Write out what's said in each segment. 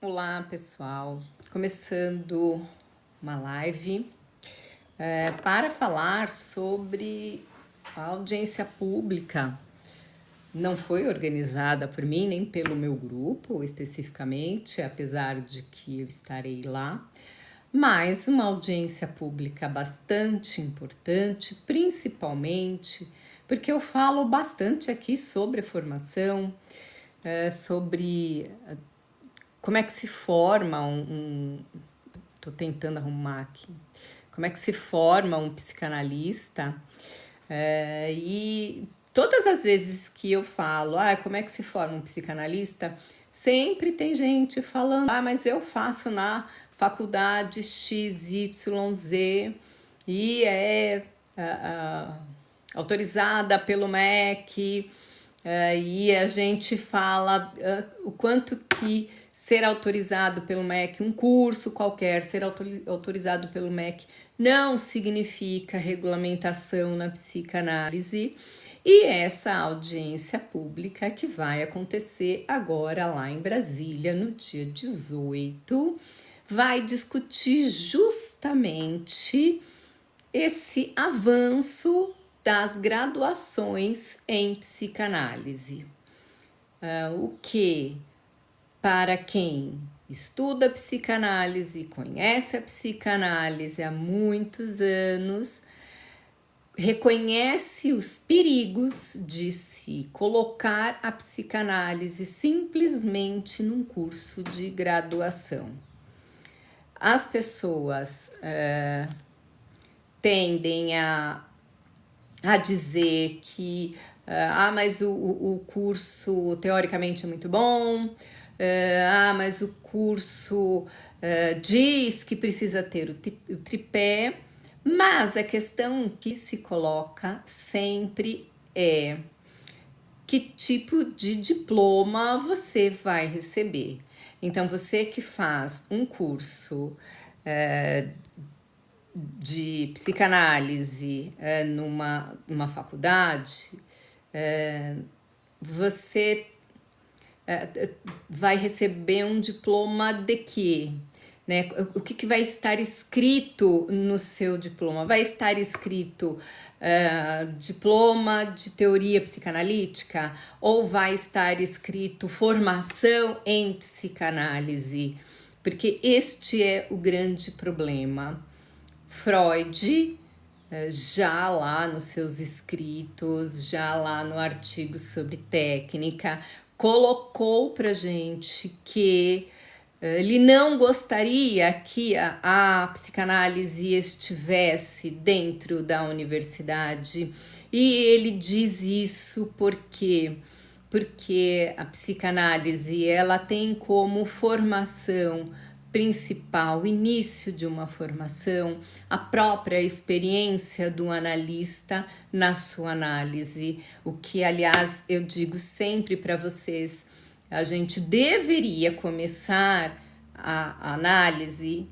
Olá, pessoal. Começando uma live para falar sobre a audiência pública. Não foi organizada por mim nem pelo meu grupo especificamente, apesar de que eu estarei lá, mas uma audiência pública bastante importante, principalmente porque eu falo bastante aqui sobre a formação, sobre como é que se forma tô tentando arrumar aqui. Como é que se forma um psicanalista? E todas as vezes que eu falo, como é que se forma um psicanalista? Sempre tem gente falando, mas eu faço na faculdade XYZ e é autorizada pelo MEC. E a gente fala o quanto que ser autorizado pelo MEC, um curso qualquer, ser autorizado pelo MEC não significa regulamentação na psicanálise. E essa audiência pública que vai acontecer agora lá em Brasília, no dia 18, vai discutir justamente esse avanço das graduações em psicanálise. O que, para quem estuda psicanálise, conhece a psicanálise há muitos anos, reconhece os perigos de se colocar a psicanálise simplesmente num curso de graduação. As pessoas tendem a dizer que mas o curso teoricamente é muito bom, mas o curso diz que precisa ter o tripé, mas a questão que se coloca sempre é que tipo de diploma você vai receber. Então, você que faz um curso de psicanálise numa faculdade, você vai receber um diploma de quê? Né? O que vai estar escrito no seu diploma? Vai estar escrito diploma de teoria psicanalítica? Ou vai estar escrito formação em psicanálise? Porque este é o grande problema. Freud, já lá nos seus escritos, já lá no artigo sobre técnica, colocou pra gente que ele não gostaria que a psicanálise estivesse dentro da universidade. E ele diz isso porque a psicanálise ela tem como formação principal, início de uma formação, a própria experiência do analista na sua análise, o que, aliás, eu digo sempre para vocês, a gente deveria começar a análise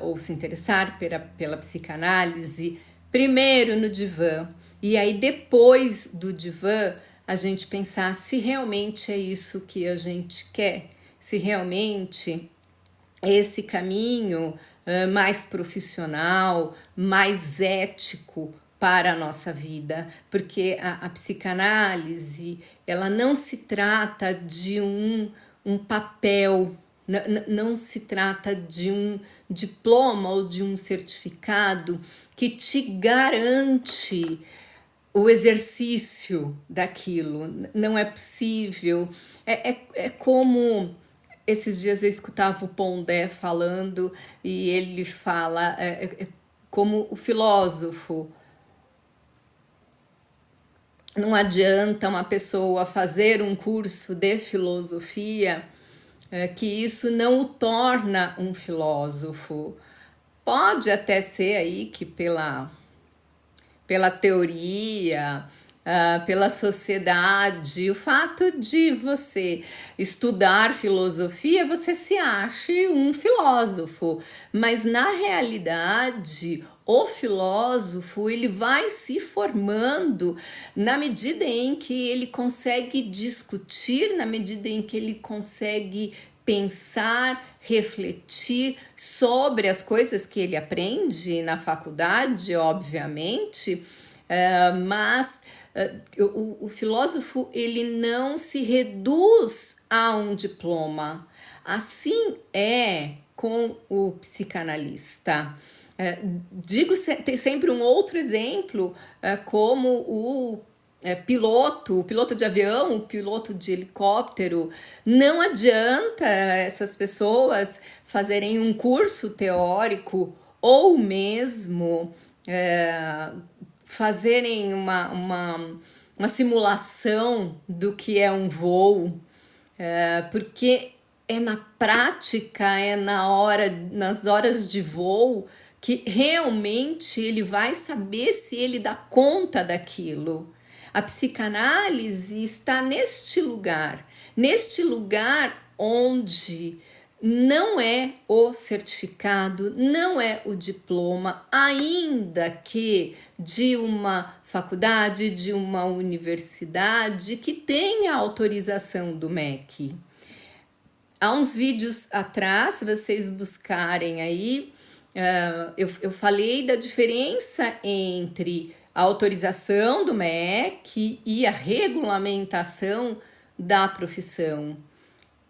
ou se interessar pela psicanálise primeiro no divã, e aí depois do divã a gente pensar se realmente é isso que a gente quer, se realmente esse caminho mais profissional, mais ético para a nossa vida, porque a psicanálise ela não se trata de um papel, não se trata de um diploma ou de um certificado que te garante o exercício daquilo. Não é possível. É como esses dias eu escutava o Pondé falando e ele fala como o filósofo. Não adianta uma pessoa fazer um curso de filosofia que isso não o torna um filósofo. Pode até ser aí que pela teoria, pela sociedade, o fato de você estudar filosofia, você se ache um filósofo, mas na realidade o filósofo ele vai se formando na medida em que ele consegue discutir, na medida em que ele consegue pensar, refletir sobre as coisas que ele aprende na faculdade, obviamente, mas o filósofo ele não se reduz a um diploma. Assim é com o psicanalista. Digo sempre um outro exemplo, como o piloto de avião, o piloto de helicóptero. Não adianta essas pessoas fazerem um curso teórico ou mesmo fazerem uma simulação do que é um voo, porque é na prática, nas horas de voo, que realmente ele vai saber se ele dá conta daquilo. A psicanálise está neste lugar onde não é o certificado, não é o diploma, ainda que de uma faculdade, de uma universidade que tenha autorização do MEC. Há uns vídeos atrás, se vocês buscarem aí, eu falei da diferença entre a autorização do MEC e a regulamentação da profissão.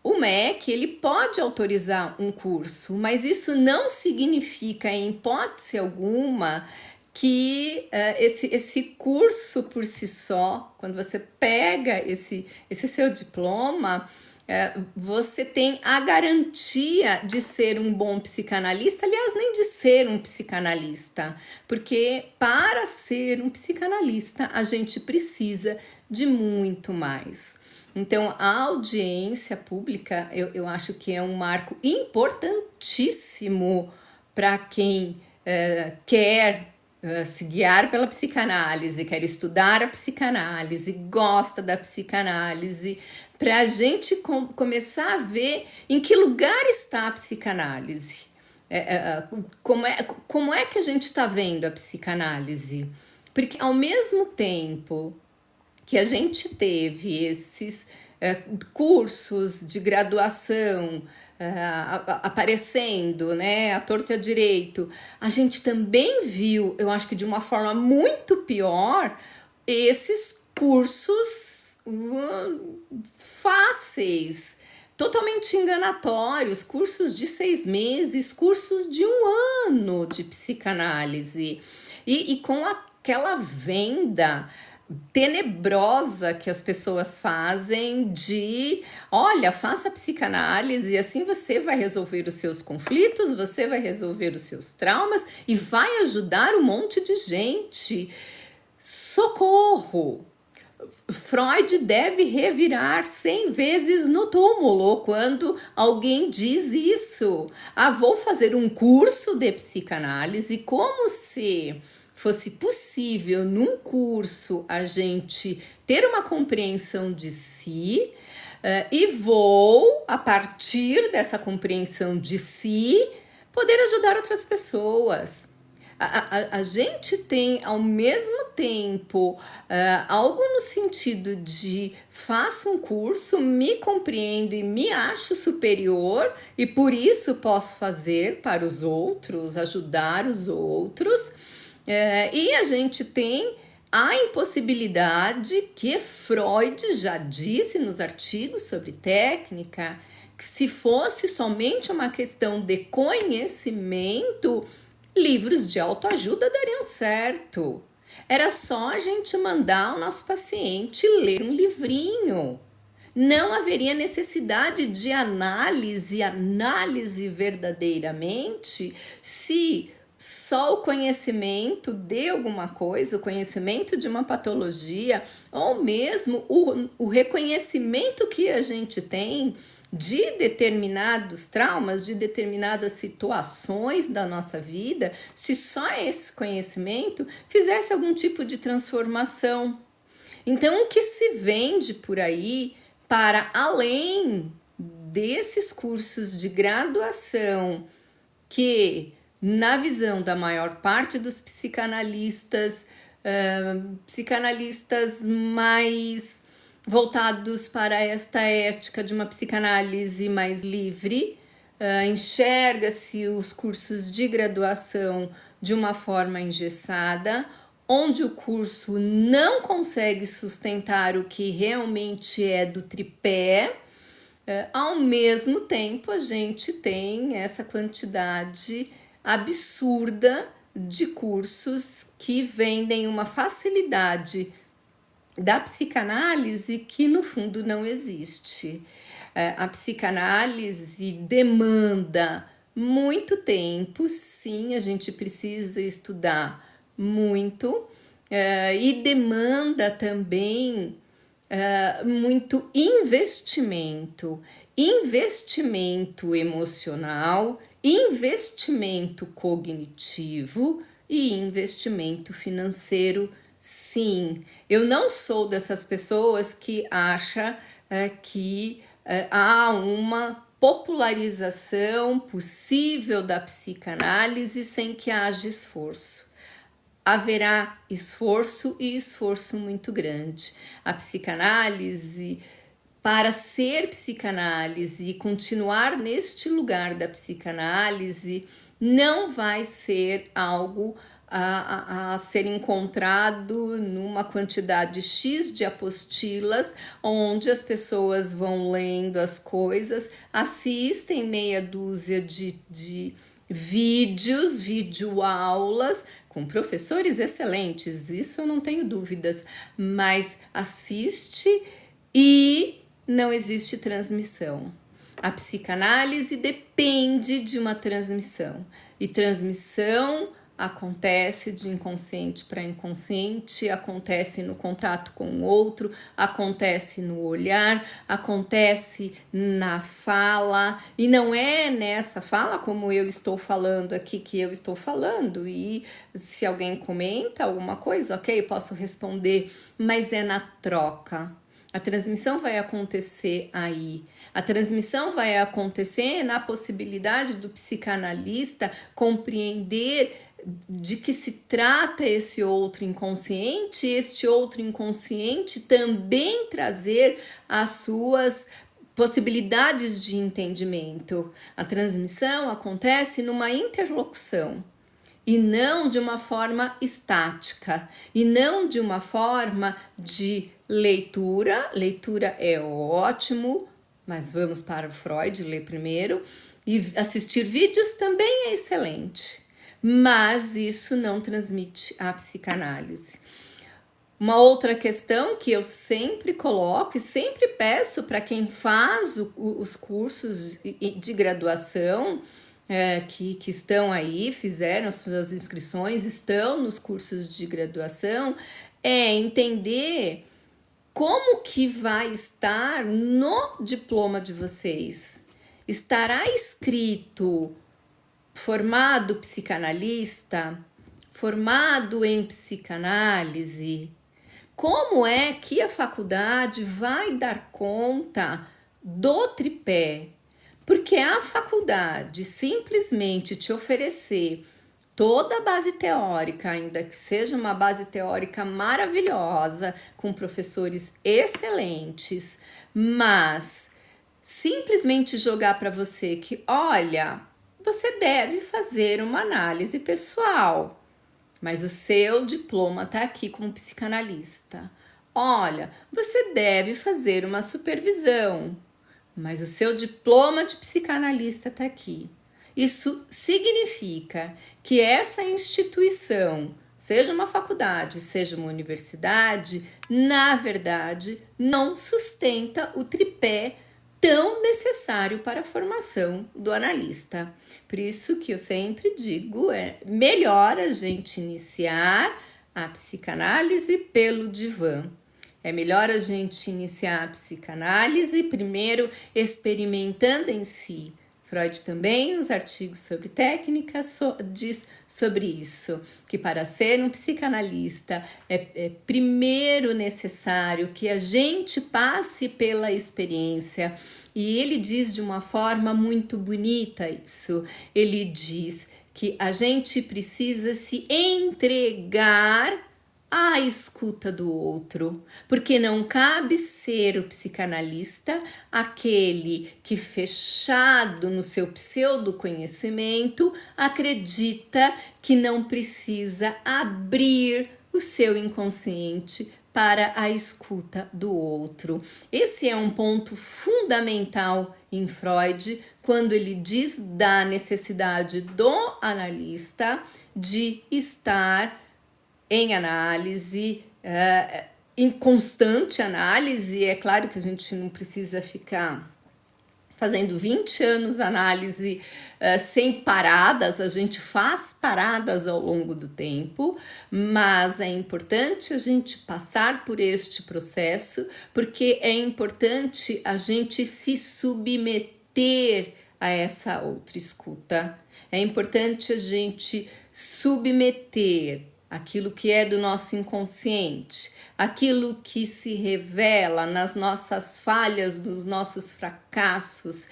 O MEC ele pode autorizar um curso, mas isso não significa, em hipótese alguma, que esse curso por si só, quando você pega esse seu diploma, você tem a garantia de ser um bom psicanalista, aliás, nem de ser um psicanalista, porque para ser um psicanalista a gente precisa de muito mais. Então, a audiência pública, eu acho que é um marco importantíssimo para quem quer se guiar pela psicanálise, quer estudar a psicanálise, gosta da psicanálise, para a gente começar a ver em que lugar está a psicanálise. Como é que a gente está vendo a psicanálise? Porque ao mesmo tempo que a gente teve esses cursos de graduação aparecendo, né, à torta e à direito, a gente também viu, eu acho que de uma forma muito pior, esses cursos fáceis, totalmente enganatórios, cursos de 6 meses, cursos de 1 ano de psicanálise, e com aquela venda tenebrosa que as pessoas fazem de, olha, faça psicanálise e assim você vai resolver os seus conflitos, você vai resolver os seus traumas e vai ajudar um monte de gente. Socorro! Freud deve revirar 100 vezes no túmulo quando alguém diz isso. Vou fazer um curso de psicanálise, como se fosse possível num curso a gente ter uma compreensão de si, e vou, a partir dessa compreensão de si, poder ajudar outras pessoas. A gente tem, ao mesmo tempo, algo no sentido de faço um curso, me compreendo e me acho superior e por isso posso fazer para os outros, ajudar os outros. E a gente tem a impossibilidade que Freud já disse nos artigos sobre técnica, que se fosse somente uma questão de conhecimento, livros de autoajuda dariam certo. Era só a gente mandar o nosso paciente ler um livrinho. Não haveria necessidade de análise verdadeiramente, se só o conhecimento de alguma coisa, o conhecimento de uma patologia, ou mesmo o reconhecimento que a gente tem de determinados traumas, de determinadas situações da nossa vida, se só esse conhecimento fizesse algum tipo de transformação. Então, o que se vende por aí, para além desses cursos de graduação, que, na visão da maior parte dos psicanalistas, psicanalistas mais voltados para esta ética de uma psicanálise mais livre. Enxerga-se os cursos de graduação de uma forma engessada, onde o curso não consegue sustentar o que realmente é do tripé. Ao mesmo tempo, a gente tem essa quantidade absurda de cursos que vendem uma facilidade da psicanálise que no fundo não existe. A psicanálise demanda muito tempo, sim, a gente precisa estudar muito, e demanda também muito investimento emocional, investimento cognitivo e investimento financeiro. Sim, eu não sou dessas pessoas que acham que há uma popularização possível da psicanálise sem que haja esforço. Haverá esforço e esforço muito grande. A psicanálise, para ser psicanálise e continuar neste lugar da psicanálise, não vai ser algo a ser encontrado numa quantidade X de apostilas, onde as pessoas vão lendo as coisas, assistem meia dúzia de videoaulas com professores excelentes, isso eu não tenho dúvidas, mas assiste e não existe transmissão. A psicanálise depende de uma transmissão, e transmissão acontece de inconsciente para inconsciente, acontece no contato com o outro, acontece no olhar, acontece na fala, e não é nessa fala como eu estou falando aqui que eu estou falando, e se alguém comenta alguma coisa, ok, posso responder, mas é na troca. A transmissão vai acontecer aí. A transmissão vai acontecer na possibilidade do psicanalista compreender de que se trata esse outro inconsciente, este outro inconsciente também trazer as suas possibilidades de entendimento. A transmissão acontece numa interlocução e não de uma forma estática, e não de uma forma de leitura. Leitura é ótimo, mas vamos para o Freud ler primeiro, e assistir vídeos também é excelente, mas isso não transmite a psicanálise. Uma outra questão que eu sempre coloco e sempre peço para quem faz os cursos de graduação, que estão aí, fizeram as suas inscrições, estão nos cursos de graduação, é entender como que vai estar no diploma de vocês. Estará escrito formado psicanalista, formado em psicanálise? Como é que a faculdade vai dar conta do tripé? Porque a faculdade simplesmente te oferecer toda a base teórica, ainda que seja uma base teórica maravilhosa, com professores excelentes, mas simplesmente jogar para você que, olha, você deve fazer uma análise pessoal, mas o seu diploma está aqui como psicanalista. Olha, você deve fazer uma supervisão, mas o seu diploma de psicanalista está aqui. Isso significa que essa instituição, seja uma faculdade, seja uma universidade, na verdade, não sustenta o tripé tão necessário para a formação do analista. Por isso que eu sempre digo, é melhor a gente iniciar a psicanálise pelo divã. É melhor a gente iniciar a psicanálise primeiro experimentando em si. Freud também, nos artigos sobre técnica, diz sobre isso, que para ser um psicanalista é primeiro necessário que a gente passe pela experiência. E ele diz de uma forma muito bonita isso. Ele diz que a gente precisa se entregar à escuta do outro, porque não cabe ser o psicanalista aquele que, fechado no seu pseudo-conhecimento, acredita que não precisa abrir o seu inconsciente para a escuta do outro. Esse é um ponto fundamental em Freud, quando ele diz da necessidade do analista de estar em análise, em constante análise. É claro que a gente não precisa ficar fazendo 20 anos análise sem paradas, a gente faz paradas ao longo do tempo, mas é importante a gente passar por este processo, porque é importante a gente se submeter a essa outra escuta. É importante a gente submeter aquilo que é do nosso inconsciente, aquilo que se revela nas nossas falhas, nos nossos fracassos,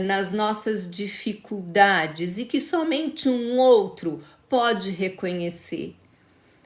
nas nossas dificuldades e que somente um outro pode reconhecer.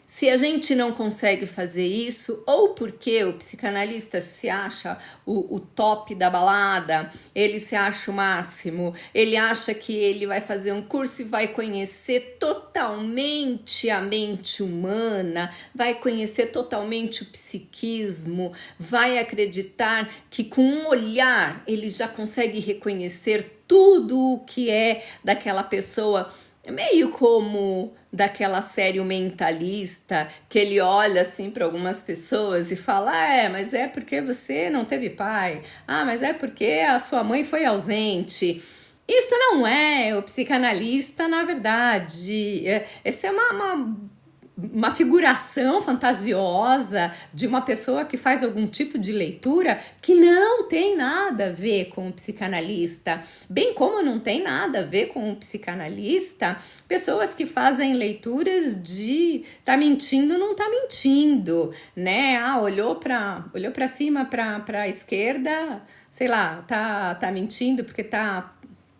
Se a gente não consegue fazer isso, ou porque o psicanalista se acha o top da balada, ele se acha o máximo, ele acha que ele vai fazer um curso e vai conhecer totalmente a mente humana, vai conhecer totalmente o psiquismo, vai acreditar que com um olhar ele já consegue reconhecer tudo o que é daquela pessoa, meio como daquela série O Mentalista, que ele olha assim para algumas pessoas e fala: mas é porque você não teve pai, mas é porque a sua mãe foi ausente. Isso não é o psicanalista, na verdade. Essa é uma figuração fantasiosa de uma pessoa que faz algum tipo de leitura que não tem nada a ver com o psicanalista, bem como não tem nada a ver com o psicanalista pessoas que fazem leituras de tá mentindo, não tá mentindo, né? Olhou para cima, para a esquerda, sei lá, tá mentindo porque tá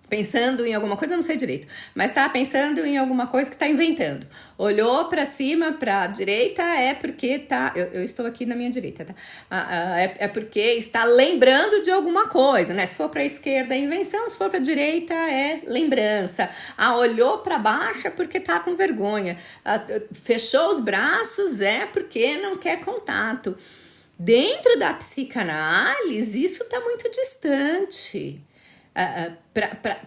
pensando em alguma coisa, eu não sei direito, mas tá pensando em alguma coisa que tá inventando. Olhou para cima, para a direita, é porque tá... Eu estou aqui na minha direita, tá? É porque está lembrando de alguma coisa, né? Se for para a esquerda é invenção, se for para a direita é lembrança. Olhou para baixo é porque tá com vergonha. Fechou os braços é porque não quer contato. Dentro da psicanálise, isso tá muito distante.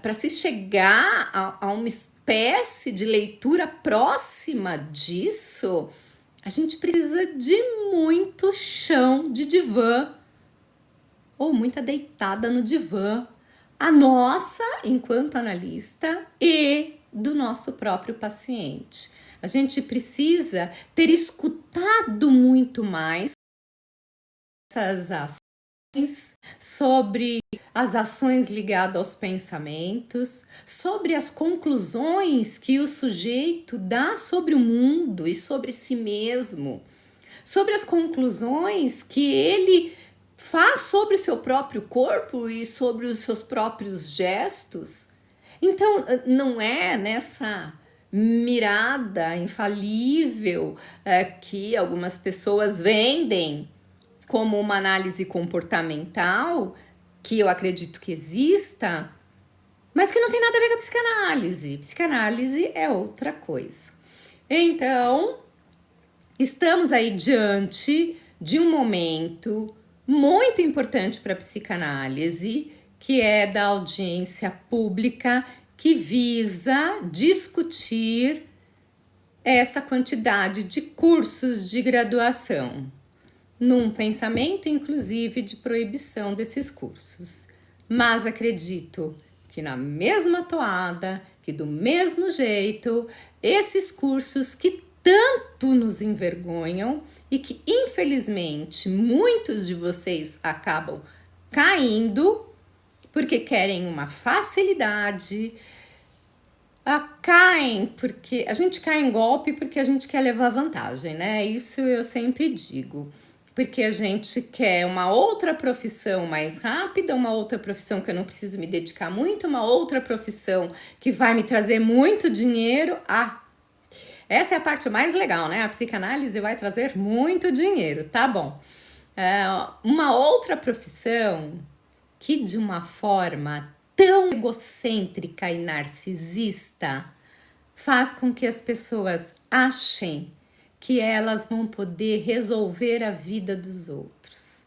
Para se chegar a uma espécie de leitura próxima disso, a gente precisa de muito chão de divã ou muita deitada no divã, a nossa enquanto analista e do nosso próprio paciente. A gente precisa ter escutado muito mais essas ações, sobre as ações ligadas aos pensamentos, sobre as conclusões que o sujeito dá sobre o mundo e sobre si mesmo, sobre as conclusões que ele faz sobre o seu próprio corpo e sobre os seus próprios gestos. Então, não é nessa mirada infalível que algumas pessoas vendem como uma análise comportamental, que eu acredito que exista, mas que não tem nada a ver com a psicanálise. Psicanálise é outra coisa. Então, estamos aí diante de um momento muito importante para a psicanálise, que é da audiência pública, que visa discutir essa quantidade de cursos de graduação, num pensamento, inclusive, de proibição desses cursos. Mas acredito que na mesma toada, que do mesmo jeito, esses cursos que tanto nos envergonham e que, infelizmente, muitos de vocês acabam caindo porque querem uma facilidade, caem porque a gente cai em golpe porque a gente quer levar vantagem, né? Isso eu sempre digo. Porque a gente quer uma outra profissão mais rápida, uma outra profissão que eu não preciso me dedicar muito, uma outra profissão que vai me trazer muito dinheiro. Essa é a parte mais legal, né? A psicanálise vai trazer muito dinheiro, tá bom. Uma outra profissão que de uma forma tão egocêntrica e narcisista faz com que as pessoas achem que elas vão poder resolver a vida dos outros.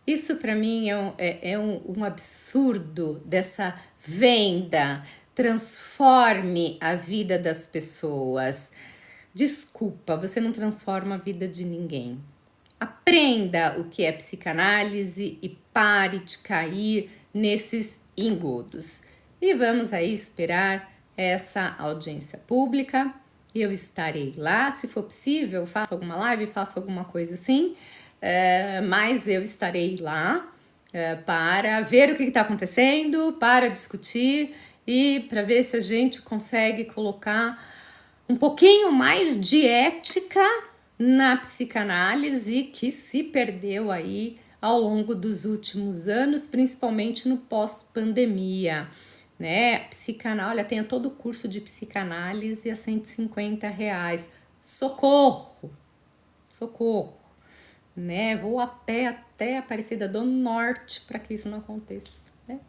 Isso para mim é um absurdo dessa venda. Transforme a vida das pessoas. Desculpa, você não transforma a vida de ninguém. Aprenda o que é psicanálise e pare de cair nesses engodos. E vamos aí esperar essa audiência pública. Eu estarei lá, se for possível, faço alguma live, faço alguma coisa assim, mas eu estarei lá para ver o que está acontecendo, para discutir e para ver se a gente consegue colocar um pouquinho mais de ética na psicanálise que se perdeu aí ao longo dos últimos anos, principalmente no pós-pandemia, né? Olha, tem todo o curso de psicanálise a R$150. Socorro! Socorro! Né? Vou a pé até Aparecida do Norte para que isso não aconteça, né?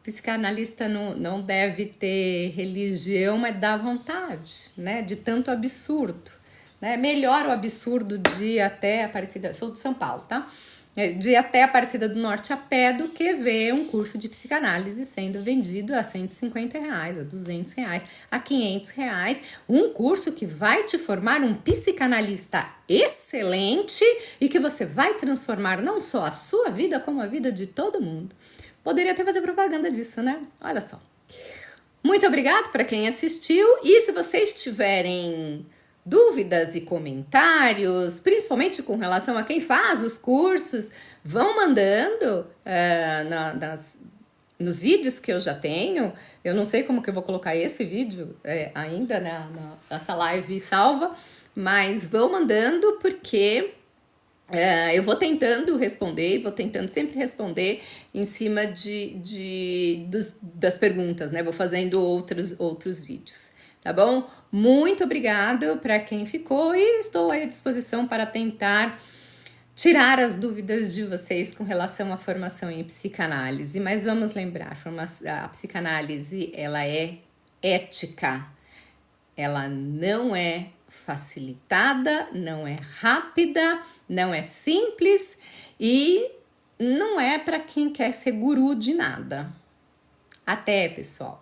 Psicanalista não deve ter religião, mas dá vontade, né? De tanto absurdo. Né? Melhor o absurdo de ir até Aparecida, sou de São Paulo, tá? De ir até Aparecida do Norte a pé do que ver um curso de psicanálise sendo vendido a R$150, a R$200, a R$500. Um curso que vai te formar um psicanalista excelente e que você vai transformar não só a sua vida, como a vida de todo mundo. Poderia até fazer propaganda disso, né? Olha só. Muito obrigado para quem assistiu e se vocês tiverem dúvidas e comentários, principalmente com relação a quem faz os cursos, vão mandando nos vídeos que eu já tenho. Eu não sei como que eu vou colocar esse vídeo ainda nessa live salva, mas vão mandando porque eu vou tentando responder, vou tentando sempre responder em cima das perguntas, né? Vou fazendo outros vídeos, tá bom? Muito obrigado para quem ficou e estou à disposição para tentar tirar as dúvidas de vocês com relação à formação em psicanálise. Mas vamos lembrar, a psicanálise ela é ética, ela não é facilitada, não é rápida, não é simples e não é para quem quer ser guru de nada. Até, pessoal!